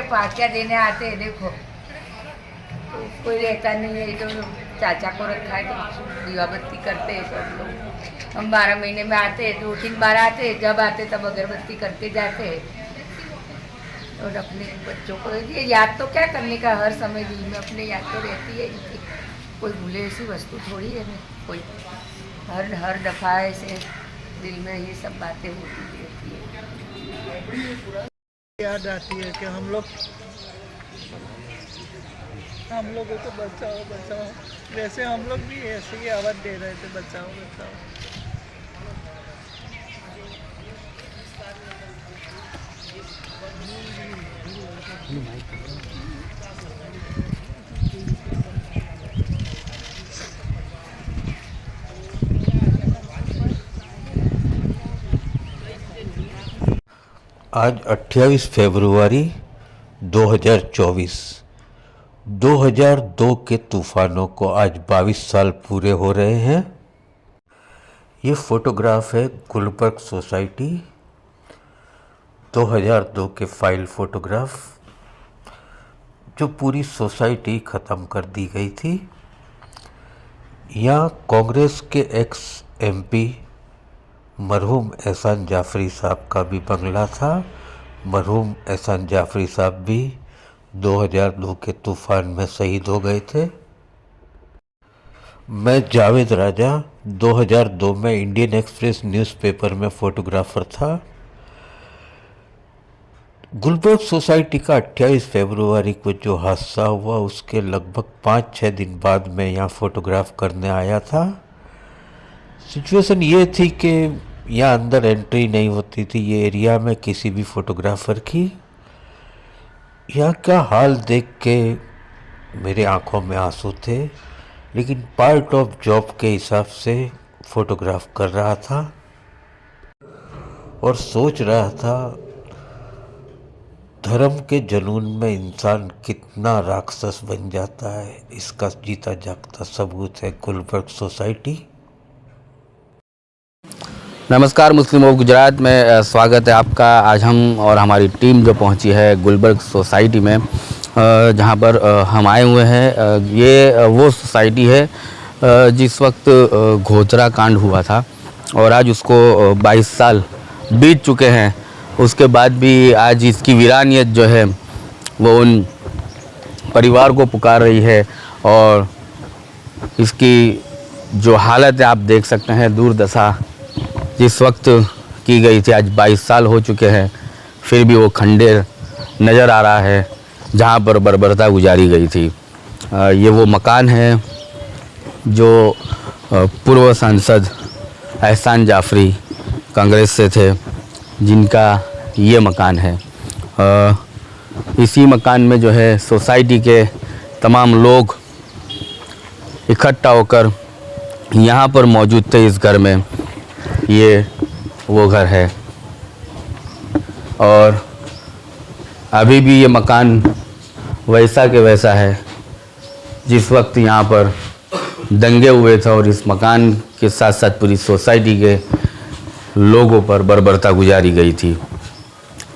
पार्टियाँ देने आते हैं। देखो कोई रहता नहीं है, तो चाचा को रखा है तो दीवा बत्ती करते हैं सब लोग। हम 12 महीने में आते हैं, 2-3 बार आते हैं, जब आते तब अगरबत्ती करके जाते हैं। और अपने बच्चों को ये याद तो क्या करने का, हर समय दिल में अपने याद तो रहती है इनकी। कोई भूले ऐसी वस्तु थोड़ी है ना, कोई हर दफ़ा ऐसे दिल में ये सब बातें होती रहती है। याद आती है कि हम लोगों को बचाओ बचाओ, वैसे हम लोग भी ऐसे ही आवाज़ दे रहे थे, बचाओ बचाओ। आज 28 फरवरी 2024। 2002 के तूफ़ानों को आज 22 साल पूरे हो रहे हैं। ये फ़ोटोग्राफ है गुलबर्ग सोसाइटी, 2002 के फाइल फ़ोटोग्राफ, जो पूरी सोसाइटी ख़त्म कर दी गई थी। यहाँ कांग्रेस के एक्स MP मरहूम एहसान जाफरी साहब का भी बंगला था। मरहूम एहसान जाफरी साहब भी 2002 के तूफ़ान में शहीद हो गए थे। मैं जावेद राजा 2002 में इंडियन एक्सप्रेस न्यूज़पेपर में फ़ोटोग्राफ़र था। गुलबर्ग सोसाइटी का 28 फरवरी को जो हादसा हुआ, उसके लगभग 5-6 दिन बाद मैं यहाँ फ़ोटोग्राफ करने आया था। सिचुएशन ये थी कि यहाँ अंदर एंट्री नहीं होती थी ये एरिया में किसी भी फ़ोटोग्राफ़र की। यहाँ का हाल देख के मेरे आंखों में आंसू थे, लेकिन पार्ट ऑफ जॉब के हिसाब से फ़ोटोग्राफ कर रहा था और सोच रहा था धर्म के जुनून में इंसान कितना राक्षस बन जाता है। इसका जीता जागता सबूत है गुलबर्ग सोसाइटी। नमस्कार, मुस्लिम ऑफ गुजरात में स्वागत है आपका। आज हम और हमारी टीम जो पहुंची है गुलबर्ग सोसाइटी में, जहां पर हम आए हुए हैं। ये वो सोसाइटी है जिस वक्त घोचरा कांड हुआ था और आज उसको 22 साल बीत चुके हैं। उसके बाद भी आज इसकी वीरानियत जो है वो उन परिवार को पुकार रही है और इसकी जो हालत है आप देख सकते हैं, दुर्दशा जिस वक्त की गई थी। आज 22 साल हो चुके हैं, फिर भी वो खंडेर नज़र आ रहा है जहाँ पर बर्बरता गुजारी गई थी। ये वो मकान है जो पूर्व सांसद एहसान जाफरी कांग्रेस से थे, जिनका ये मकान है। इसी मकान में जो है सोसाइटी के तमाम लोग इकट्ठा होकर यहाँ पर मौजूद थे इस घर में। ये वो घर है और अभी भी ये मकान वैसा के वैसा है जिस वक्त यहाँ पर दंगे हुए थे और इस मकान के साथ साथ पूरी सोसाइटी के लोगों पर बर्बरता गुजारी गई थी।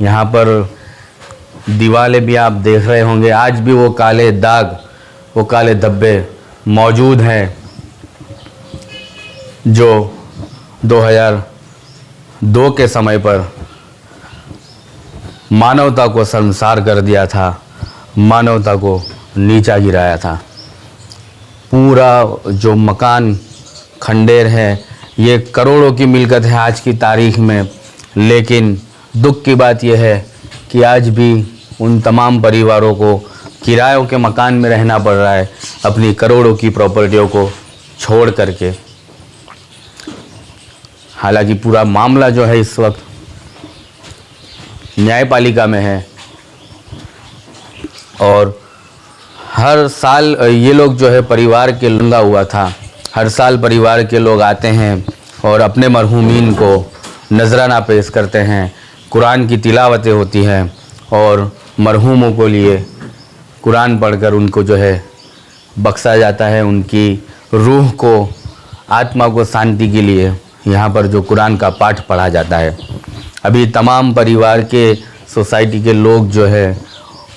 यहाँ पर दीवारें भी आप देख रहे होंगे, आज भी वो काले दाग, वो काले धब्बे मौजूद हैं जो 2002 के समय पर मानवता को शर्मसार कर दिया था, मानवता को नीचा गिराया था। पूरा जो मकान खंडेर है, ये करोड़ों की मिल्कत है आज की तारीख में, लेकिन दुख की बात यह है कि आज भी उन तमाम परिवारों को किरायों के मकान में रहना पड़ रहा है, अपनी करोड़ों की प्रॉपर्टियों को छोड़ करके। हालांकि पूरा मामला जो है इस वक्त न्यायपालिका में है और हर साल ये लोग जो है परिवार के लंगा हुआ था। हर साल परिवार के लोग आते हैं और अपने मरहूमीन को नजराना पेश करते हैं, कुरान की तिलावतें होती हैं और मरहूमों को लिए कुरान पढ़कर उनको जो है बख्शा जाता है। उनकी रूह को, आत्मा को शांति के लिए यहाँ पर जो कुरान का पाठ पढ़ा जाता है। अभी तमाम परिवार के, सोसाइटी के लोग जो है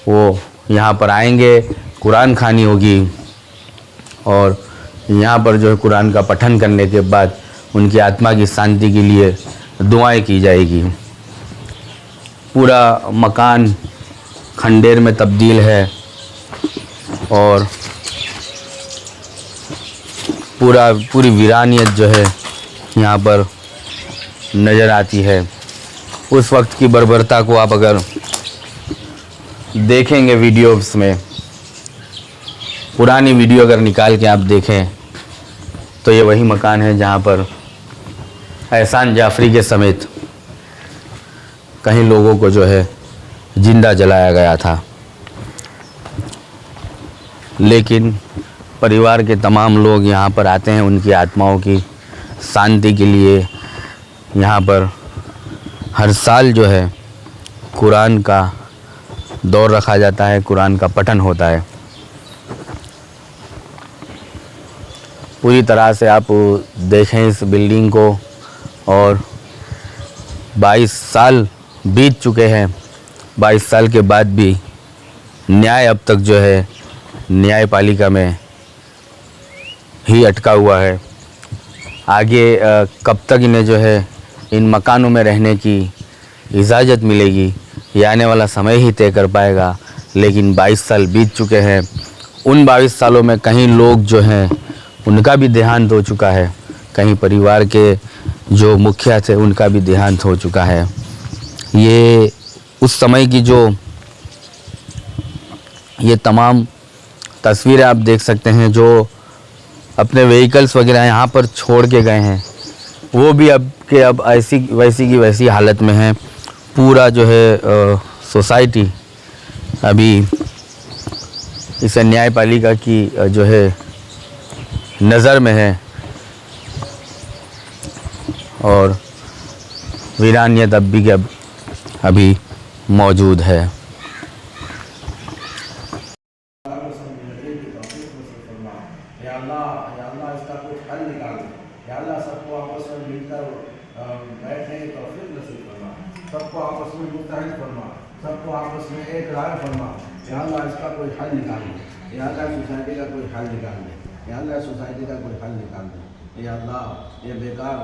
वो यहाँ पर आएंगे, कुरान खानी होगी और यहाँ पर जो है कुरान का पठन करने के बाद उनकी आत्मा की शांति के लिए दुआएं की जाएगी। पूरा मकान खंडेर में तब्दील है और पूरी वीरानियत जो है यहाँ पर नज़र आती है। उस वक्त की बर्बरता को आप अगर देखेंगे वीडियोस में, पुरानी वीडियो अगर निकाल के आप देखें तो ये वही मकान है जहाँ पर एहसान जाफरी के समेत कहीं लोगों को जो है जिंदा जलाया गया था। लेकिन परिवार के तमाम लोग यहाँ पर आते हैं उनकी आत्माओं की शांति के लिए। यहाँ पर हर साल जो है कुरान का दौर रखा जाता है, कुरान का पठन होता है। पूरी तरह से आप देखें इस बिल्डिंग को और 22 साल बीत चुके हैं। 22 साल के बाद भी न्याय अब तक जो है न्यायपालिका में ही अटका हुआ है। आगे कब तक इन्हें जो है इन मकानों में रहने की इजाज़त मिलेगी ये आने वाला समय ही तय कर पाएगा। लेकिन 22 साल बीत चुके हैं। उन 22 सालों में कहीं लोग जो हैं उनका भी देहांत हो चुका है, कहीं परिवार के जो मुखिया थे उनका भी देहांत हो चुका है। ये उस समय की जो ये तमाम तस्वीरें आप देख सकते हैं जो अपने व्हीकल्स वगैरह यहाँ पर छोड़ के गए हैं, वो भी अब ऐसी वैसी की वैसी हालत में है। पूरा जो है सोसाइटी अभी इसे न्यायपालिका की जो है नज़र में है और वीरानियत अब भी अभी मौजूद है। या अल्लाह इसका कुछ हल निकाल दे। या अल्लाह सबको आपस में मिलकर बैठने की तौफीक नसीब फरमा, सबको आपस में मुत्तहिद फरमा, सबको आपस में एक राय फरमा। या अल्लाह इसका कोई हल निकाल दे। या अल्लाह सोसाइटी का कोई हल निकाल दे। या अल्लाह सोसाइटी का कोई हल निकाल दे। या अल्लाह ये बेकार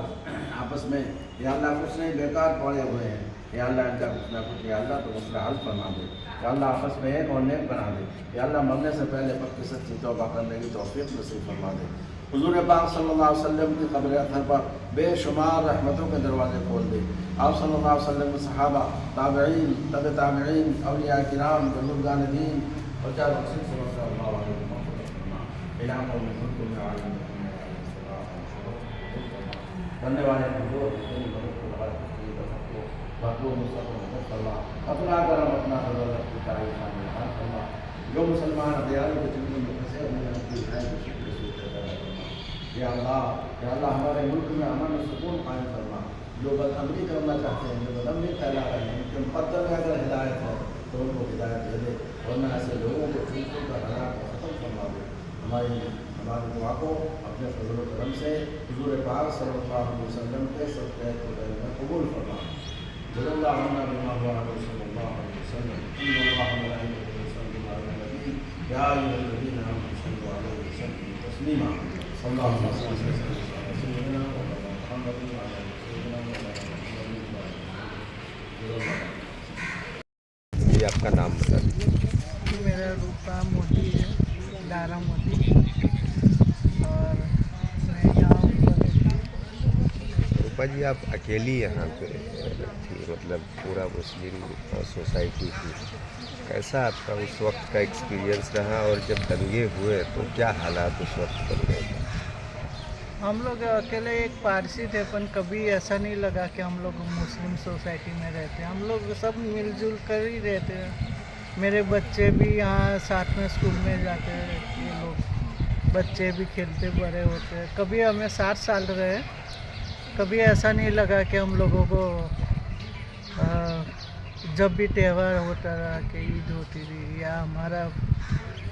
आपस में या अल्लाह कुछ नहीं बेकार पड़े हुए हैं। या अल्लाह इनका कुछ ना कुछ या अल्लाह तो उसका हल फरमा दे। या अल्लाह आपस में एक और नेक बना दे। या अल्लाह मरने से पहले पक्की सच्ची तौबा करने की तौफीक नसीब फरमा दे। हुज़ूर पाक सल्लल्लाहु अलैहि वसल्लम की क़ब्र अतहर पर बेशुमार रहमतों के दरवाजे खोल दे। आप सल्लल्लाहु अलैहि वसल्लम के सहाबा, ताबईन, तबे ताबईन, औलिया किराम, बुज़ुर्गान दीन और चार मकसद से अल्लाह वाले इलाकों में करने वाले अपना करम अपना जो मुसलमान दयालु के जिंदगी में फंसे या अल्लाह हमारे मुल्क में अमन और सुकून कायम करना। जो बदअमली करना चाहते हैं, जो बदअमली फैला रहे हैं, उनके मुकद्दर में अगर हिदायत है तो उनको हिदायत दे दे, वरना ऐसे लोगों को चीज़ों का हलाक ख़त्म करवा दे। हमारी दुआ को अपने फजल व करम से हुज़ूर पाक सल्लल्लाहु अलैहि वसल्लम के सदक़े में कबूल फरमा। जल्लल्लाहु अन्ना बिमा हुआ सल्लल्लाहु अलैहि वसल्लम इन्नल्लाह व मलाइकतहु युसल्लूना अलन नबी या अय्युहल्लज़ीना आमनू सल्लु अलैहि व सल्लिमू तस्लीमा। सल्लल्लाहु अलैहि वसल्लम सय्यिदना व मुहम्मदिन व अला सय्यिदिना मुहम्मदिन। ये आपका नाम बता दीजिए। मेरा रूपा मोदी है, दारा मोदी, और मैं यहाँ रूपा जी आप अकेली यहाँ पे थी, मतलब पूरा मुस्लिम सोसाइटी थी, कैसा आपका उस वक्त का एक्सपीरियंस रहा और जब दंगे हुए तो क्या हालात उस वक्त बन गए? हम लोग अकेले एक पारसी थे, पर कभी ऐसा नहीं लगा कि हम लोग मुस्लिम सोसाइटी में रहते हैं। हम लोग सब मिलजुल कर ही रहते हैं। मेरे बच्चे भी यहाँ साथ में स्कूल में जाते हैं, ये लोग बच्चे भी खेलते बड़े होते हैं। कभी हमें 60 साल रहे, कभी ऐसा नहीं लगा कि हम लोगों को जब भी त्यौहार होता रहा कि ईद होती थी या हमारा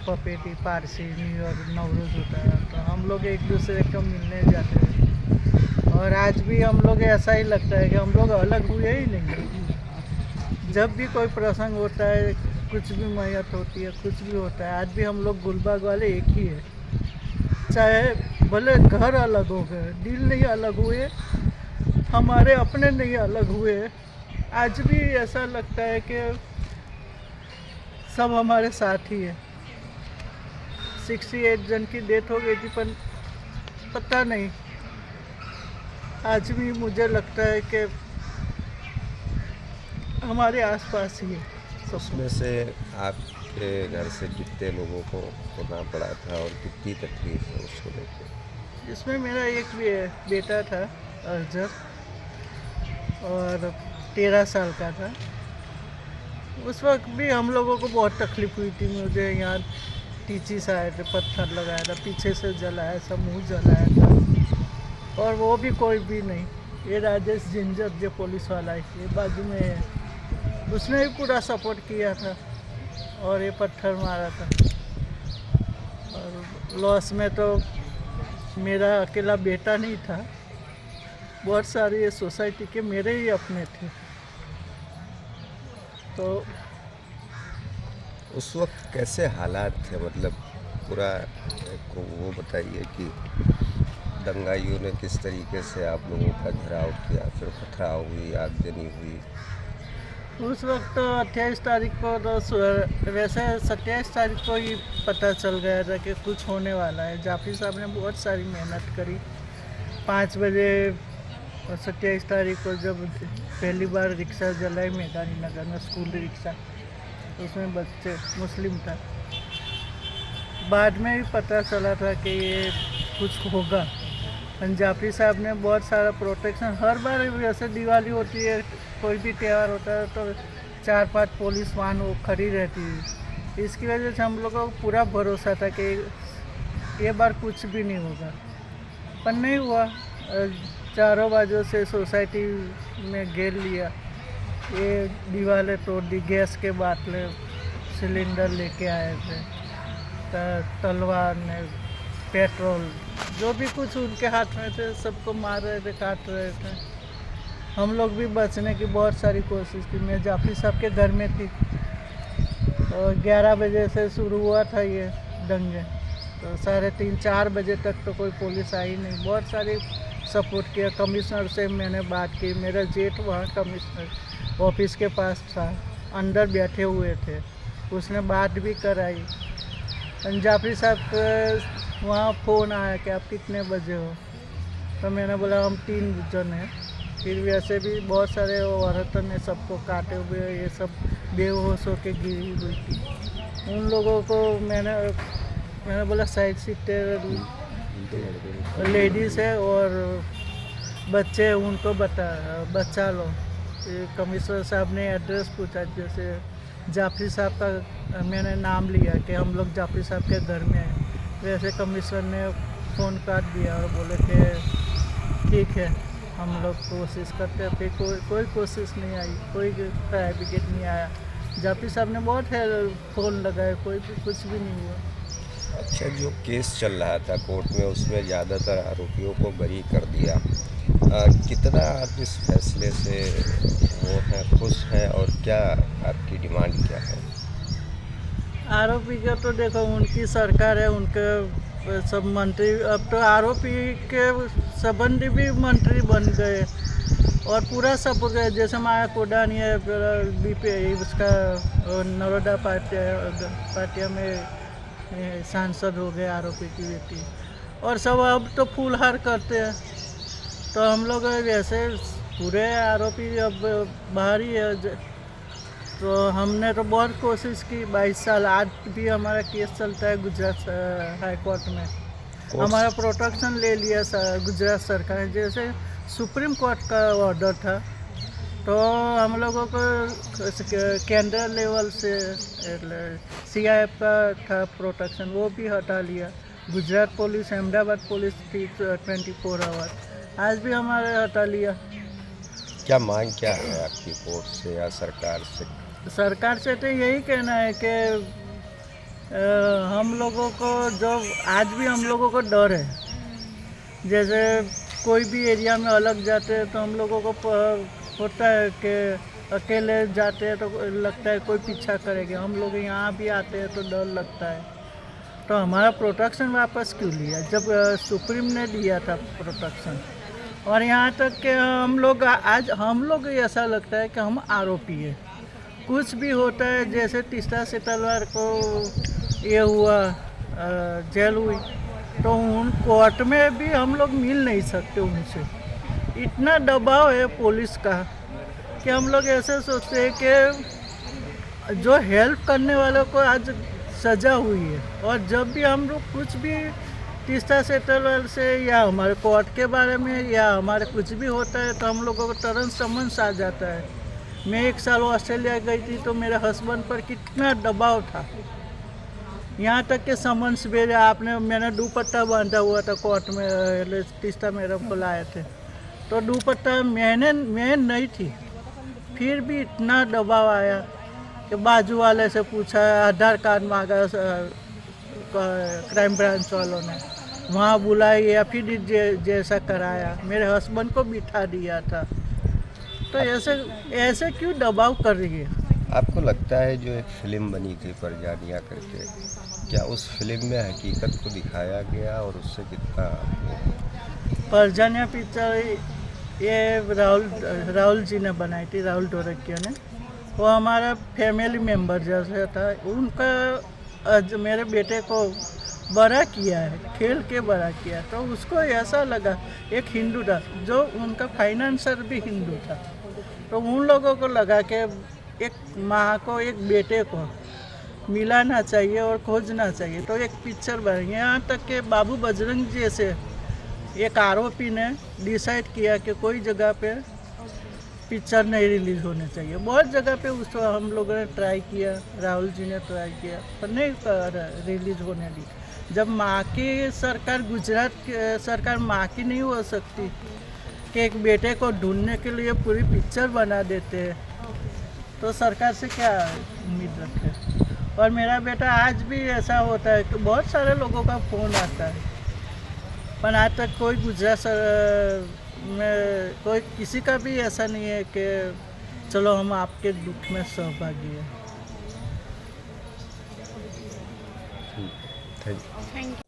पपेटी पारसी न्यू ईयर नवरोज़ होता है तो हम लोग एक दूसरे को मिलने जाते हैं। और आज भी हम लोग ऐसा ही लगता है कि हम लोग अलग हुए ही नहीं। जब भी कोई प्रसंग होता है कुछ भी मैयत होती है, कुछ भी होता है। आज भी हम लोग गुलबर्ग वाले एक ही है, चाहे भले घर अलग हो गए, दिल नहीं अलग हुए, हमारे अपने नहीं अलग हुए, आज भी ऐसा लगता है कि सब हमारे साथ ही है। 68 जन की डेथ हो गई थी, पर पता नहीं, आज भी मुझे लगता है कि हमारे आसपास ही है सब। उसमें से आपके घर से कितने लोगों को होना पड़ा था और कितनी तकलीफ है उसको लेकर? इसमें मेरा एक बेटा था अर्जर, और 13 साल का था। उस वक्त भी हम लोगों को बहुत तकलीफ हुई थी। मुझे यहाँ टीची से आए थे, पत्थर लगाया था, पीछे से जलाया, सब मुँह जलाया था, और वो भी कोई भी नहीं। ये राजेश जिंजर जो पुलिस वाला है, ये बाजू में है, उसने भी पूरा सपोर्ट किया था और ये पत्थर मारा था। और लॉस में तो मेरा अकेला बेटा नहीं था, बहुत सारे ये सोसाइटी के मेरे ही अपने थे। तो उस वक्त कैसे हालात थे, मतलब पूरा को वो बताइए कि दंगाइयों ने किस तरीके से आप लोगों का घेराव किया, फिर पथराव हुई, आगजनी हुई? उस वक्त तो 28 तारीख को तो वैसे 27 तारीख को ही पता चल गया था कि कुछ होने वाला है। जाफरी साहब ने बहुत सारी मेहनत करी। 5 बजे और 27 तारीख को जब पहली बार रिक्शा जलाई मैदानी नगर में, स्कूल रिक्शा, उसमें बच्चे मुस्लिम था। बाद में भी पता चला था कि ये कुछ होगा। जाफरी साहब ने बहुत सारा प्रोटेक्शन, हर बार जैसे दिवाली होती है, कोई भी त्यौहार होता है तो 4-5 पुलिस वाहन वो खड़ी रहती है। इसकी वजह से हम लोगों को पूरा भरोसा था कि ये बार कुछ भी नहीं होगा, पर नहीं हुआ। चारों बाजू से सोसाइटी में घेर लिया, ये दीवारें तोड़ दी, गैस के बाटले सिलेंडर लेके आए थे, तलवार ने, पेट्रोल, जो भी कुछ उनके हाथ में थे सबको मार रहे थे, काट रहे थे। हम लोग भी बचने की बहुत सारी कोशिश की। मैं जाफरी साहब के घर में थी और 11 बजे से शुरू हुआ था ये दंगे, तो 3:30-4 बजे तक तो कोई पुलिस आई नहीं। बहुत सारी सपोर्ट किया। कमिश्नर से मैंने बात की, मेरा जेठ वहाँ कमिश्नर ऑफिस के पास था, अंदर बैठे हुए थे, उसने बात भी कराई। जाफरी साहब का वहाँ फ़ोन आया कि आप कितने बजे हो, तो मैंने बोला हम 3 जन हैं। फिर वैसे भी बहुत सारे औरतों ने सबको काटे हुए, ये सब बेहोश होकर गिरी हुई थी। उन लोगों को मैंने बोला साइड सीटर लेडीज़ है और बच्चे, उनको बचा लो। कमिश्नर साहब ने एड्रेस पूछा, जैसे जाफरी साहब का मैंने नाम लिया कि हम लोग जाफरी साहब के घर में हैं, वैसे कमिश्नर ने फ़ोन काट दिया और बोले कि ठीक है हम लोग कोशिश करते हैं। फिर कोई कोशिश नहीं आई, कोई फायर ब्रिगेड नहीं आया। जाफरी साहब ने बहुत फ़ोन लगाए, कोई भी कुछ भी नहीं हुआ। अच्छा, जो केस चल रहा था कोर्ट में, उसमें ज़्यादातर आरोपियों को बरी कर दिया। कितना आप इस फैसले से वो हैं, खुश हैं, और क्या आपकी डिमांड क्या है? आरोपी का तो देखो उनकी सरकार है, उनके सब मंत्री, अब तो आरोपी के संबंधी भी मंत्री बन गए और पूरा सब जैसे माया कोडानी है, बीपी उसका नरोदा पाटिया में सांसद हो गए आरोपी की बेटी, और सब अब तो फूलहार करते हैं। तो हम लोग वैसे पूरे आरोपी अब बाहर ही है। तो हमने तो बहुत कोशिश की, 22 साल, आज भी हमारा केस चलता है गुजरात हाई कोर्ट में। हमारा प्रोटेक्शन ले लिया गुजरात सरकार ने, जैसे सुप्रीम कोर्ट का ऑर्डर था, तो हम लोगों को केंद्र लेवल से CIF का था प्रोटेक्शन, वो भी हटा लिया। गुजरात पुलिस, अहमदाबाद पुलिस थी 24 आवर, आज भी हमारे हटा लिया। क्या मांग क्या है आपकी कोर्ट से या सरकार से? सरकार से तो यही कहना है कि हम लोगों को जो आज भी हम लोगों को डर है, जैसे कोई भी एरिया में अलग जाते हैं तो हम लोगों को होता है कि अकेले जाते हैं तो लगता है कोई पीछा करेगा, हम लोग यहाँ भी आते हैं तो डर लगता है। तो हमारा प्रोटेक्शन वापस क्यों लिया जब सुप्रीम ने दिया था प्रोटेक्शन। और यहाँ तक कि हम लोग आज हम लोग ऐसा लगता है कि हम आरोपी है। कुछ भी होता है, जैसे तीसरा सितंबर को ये हुआ, जेल हुई, तो उन कोर्ट में भी हम लोग मिल नहीं सकते उनसे। इतना दबाव है पुलिस का कि हम लोग ऐसे सोचते हैं कि जो हेल्प करने वालों को आज सज़ा हुई है, और जब भी हम लोग कुछ भी तीसरा सितंबर से या हमारे कोर्ट के बारे में या हमारे कुछ भी होता है तो हम लोगों को तुरंत समन्स आ जाता है। मैं 1 साल ऑस्ट्रेलिया गई थी तो मेरे हस्बैंड पर कितना दबाव था, यहाँ तक कि समन्स भेजा आपने। मैंने दुपट्टा बांधा हुआ था कोर्ट में, तीसरा मैडम को लाए थे तो दुपट्टा मैं नहीं थी, फिर भी इतना दबाव आया कि बाजू वाले से पूछा, आधार कार्ड मांगा क्राइम ब्रांच वालों ने, वहाँ बुलाई या फिर जैसा कराया, मेरे हस्बैंड को बिठा दिया था। तो ऐसे क्यों दबाव कर रही है? आपको लगता है जो एक फिल्म बनी थी परजानिया करके, क्या उस फिल्म में हकीकत को दिखाया गया और उससे कितना परजानिया पिक्चर ये राहुल जी ने बनाई थी, राहुल ढोलकिया ने। वो हमारा फैमिली मेम्बर जैसे था, उनका मेरे बेटे को बड़ा किया है, खेल के बड़ा किया। तो उसको ऐसा लगा, एक हिंदू था जो उनका फाइनेंसर भी हिंदू था, तो उन लोगों को लगा कि एक माँ को एक बेटे को मिलाना चाहिए और खोजना चाहिए, तो एक पिक्चर बनी। यहाँ तक कि बाबू बजरंग जैसे एक आरोपी ने डिसाइड किया कि कोई जगह पे पिक्चर नहीं रिलीज़ होने चाहिए। बहुत जगह पे उसको हम लोगों ने ट्राई किया, राहुल जी ने ट्राई किया, पर नहीं रिलीज़ होने दी। जब माँ की सरकार, गुजरात की सरकार माँ की नहीं हो सकती कि एक बेटे को ढूंढने के लिए पूरी पिक्चर बना देते हैं, तो सरकार से क्या उम्मीद रखें। और मेरा बेटा आज भी ऐसा होता है कि बहुत सारे लोगों का फ़ोन आता है, पर आज तक कोई गुजरात में कोई किसी का भी ऐसा नहीं है कि चलो हम आपके दुख में सहभागी हैं। Thank you.